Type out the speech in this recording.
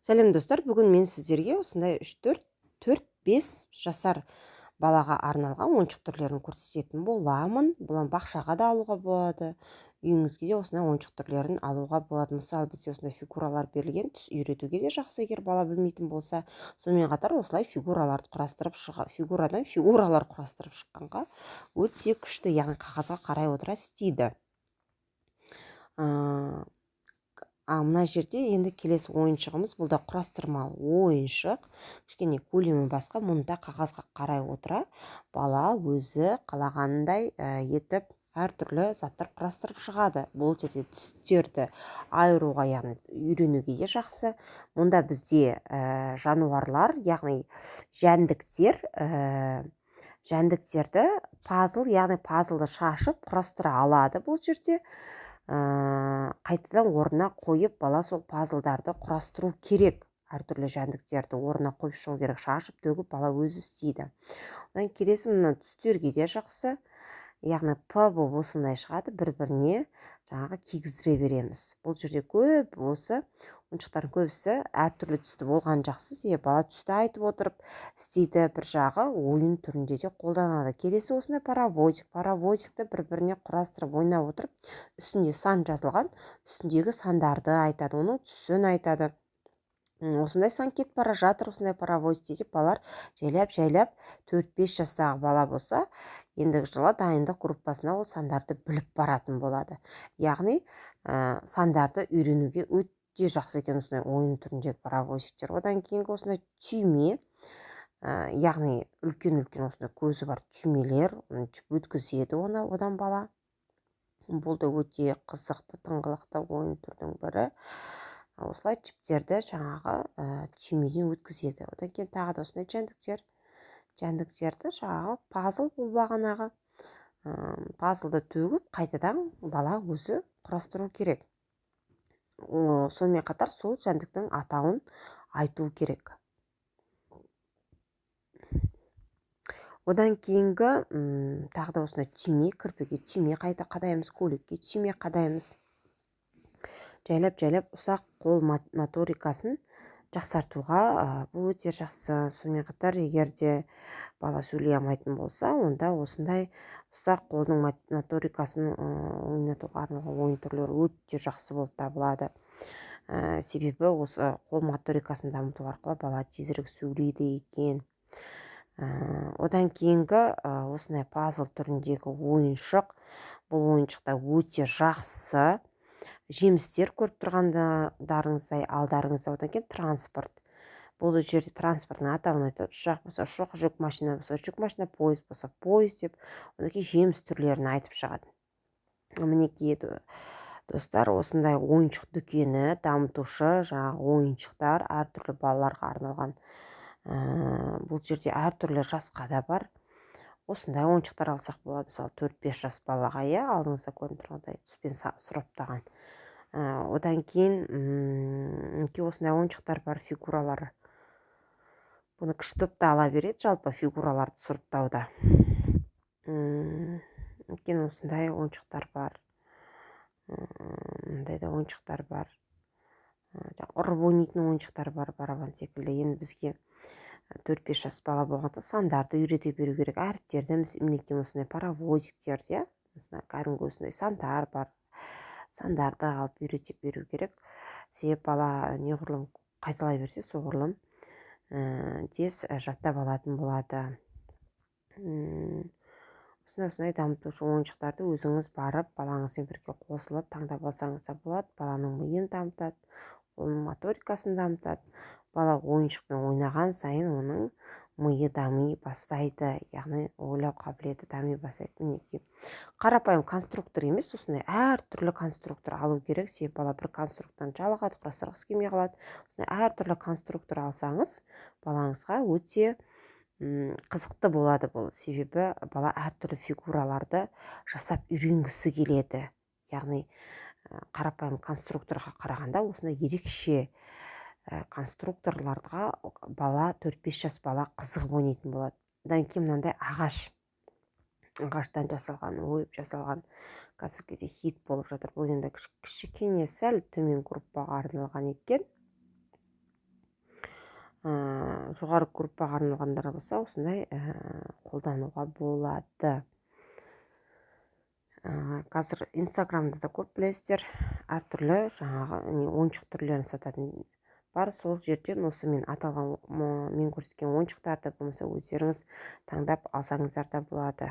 Сәлем достар, бүгін мен сіздерге осындай 4-5 жасар балаға арналған ойыншық түрлерін көрсететін боламын. Бұлан бақшаға да алуға болады, үйіңізге де осындай ойыншық түрлерін алуға болады. Мысалы, бізде осындай фигуралар берілген, түс үйретуге де жақсы, егер бала білмейтін болса. Сонымен қатар осылай фигурадан фигуралар құрастырып шыққанға өте күшті, яғни қағазға қарай отыра істейді. Мына жерде енді келесі ойыншығымыз, бұл да құрастырмалы ойыншық. Кішкене көлемі басқа, мұнда қағазға қарай отыра бала өзі қалағандай етіп әртүрлі заттар құрастырып шығады. Бұл жерде түстерді айыруға, яғни үйренуге де жақсы. Мұнда бізде жануарлар, яғни жәндіктерді пазл, яғни пазлды шашып құрастыра алады. Бұл жерде қайтадан орнына қойып бала сол пазлдарды құрастыру керек. Әртүрлі жәндіктерді орнына қойып шығу керек, шашып төгіп бала өзі істейді. Одан келесі мына түстерге де жақсы, яғни П болып осындай шығады, бір-біріне жаңағы кигіздіре береміз. Бұл жерде көп осы ойыншықтардың көбісі әртүрлі түсті болған жақсы, себебі бала түсті айтып отырып істейді. Bir жағы ойын түрінде де қолданады. Келесі осындай паровозикті бір-біріне құрастырып ойнап отырып, үстінде сан жазылған, үстіндегі сандарды айтады, оның түсін айтады. Осындай сан кетіп бара жатыр, осындай паровоз деп балалар жайлап 4-5 жастағы бала болса, ендігі жылы дайындық группасына ол сандарды біліп баратын болады. Яғни сандарды үйренуге өте жақсы екен осындай ойын түріндегі паровозиктер. Одан кейінгі осындай түйме, яғни үлкен осындай көзі бар түймелер өткізеді одан бала. Бұл да өте қызықты, тыңғылықты ойын түрдің бірі. Осылай жіптерді жаңағы түймеден өткізеді. Одан кейін тағы да осындай жәндіктерді жаңағы пазл, бұл бағанағы пазлды төгіп қайтадан бала өзі құрастыру керек. Сонымен қатар сол жәндіктің атауын айту керек. Одан кейінгі тағы да осындай түйме, кірпіге түйме қадаймыз, көйлекке түйме қадаймыз. Жайлап ұсақ қол моторикасын жақсартуға бұл өте жақсы. Сонымен қатар, егер де бала сөйлей алмайтын болса, онда осындай ұсақ қолдың моторикасын ойнатуға арналған ойын түрлері өте жақсы болып табылады. Себебі осы қол моторикасын дамыту арқылы бала тезірек сөйлейді екен. Одан кейінгі осындай пазл түріндегі ойыншық, бұл ойыншықта өте жақсы. Жемістер көріп тұрғандарыңыздай алдарыңызда. Одан кейін транспорт. Бұл жерде транспорттың атауын айтады. Ұшақ болса ұшақ, жүк машина болса жүк машина, поезд болса поезд деп. Одан кейін жеміс түрлерін айтып шығады. Мінекей достар, осындай ойыншық дүкені, дамытушы жаңағы ойыншықтар, әртүрлі балаларға арналған. Бұл жерде әртүрлі жасқа да бар. Осындай ойыншықтар алсақ болады. Мысалы 4-5 жас балаға, алдыңызда көрініп тұрғандай түспен сұраптаған. Одан кейін осындай ойыншықтар бар, фигуралар. Бұны кіші топта ала береді, жалпы фигураларды сұрыптауда. Осындай ойыншықтар бар. Мындай да ойыншықтар бар. Ұрып ойнайтын ойыншықтар бар, барабан секілді. Енді бізге 4-5 жас бала болғанда сандарды үйрете беру керек. Әріптерді, мінекей осындай паровозиктерді, кәдімгі осындай сандар бар. Сандарды алып үйретіп беру керек. Себебі бала неғұрлым қайталай берсе, соғұрлым тез жаттап алатын болады. Осындай дамытушы ойыншықтарды өзіңіз барып, балаңызбен бірге қосылып таңдап алсаңыз да болады. Баланың миын дамытады, оның моторикасын дамытады. Бала ойыншықпен ойнаған сайын оның миы дами бастайды, яғни ойлау қабілеті дами бастайды. Мінекей қарапайым конструктор емес, осындай әртүрлі конструктор алу керек. Себебі бала бір конструктордан жалығады, құрастырғысы келмей қалады. Осындай әртүрлі конструктор алсаңыз, балаңызға өте қызықты болады бұл. Себебі бала әртүрлі фигураларды жасап үйренгісі келеді. Яғни қарапайым конструкторға қарағанда осындай ерекше конструкторларға бала 4-5 жас бала қызығып ойнайтын болады. Одан кейін мынандай ағаштан жасалған, ойып жасалған қазіргі кезде хит болып жатыр. Бұл енді кішкене сәл төмен группаға арналған екен. жоғары группаға арналғандар болса осындай қолдануға болады. Қазір инстаграмда да көп білесіздер, әртүрлі жаңағы ойыншық түрлерін сататын бар. Сол жерден осы мен аталған мен көрсеткен ойыншықтарды болмаса өздеріңіз таңдап алсаңыздар да болады.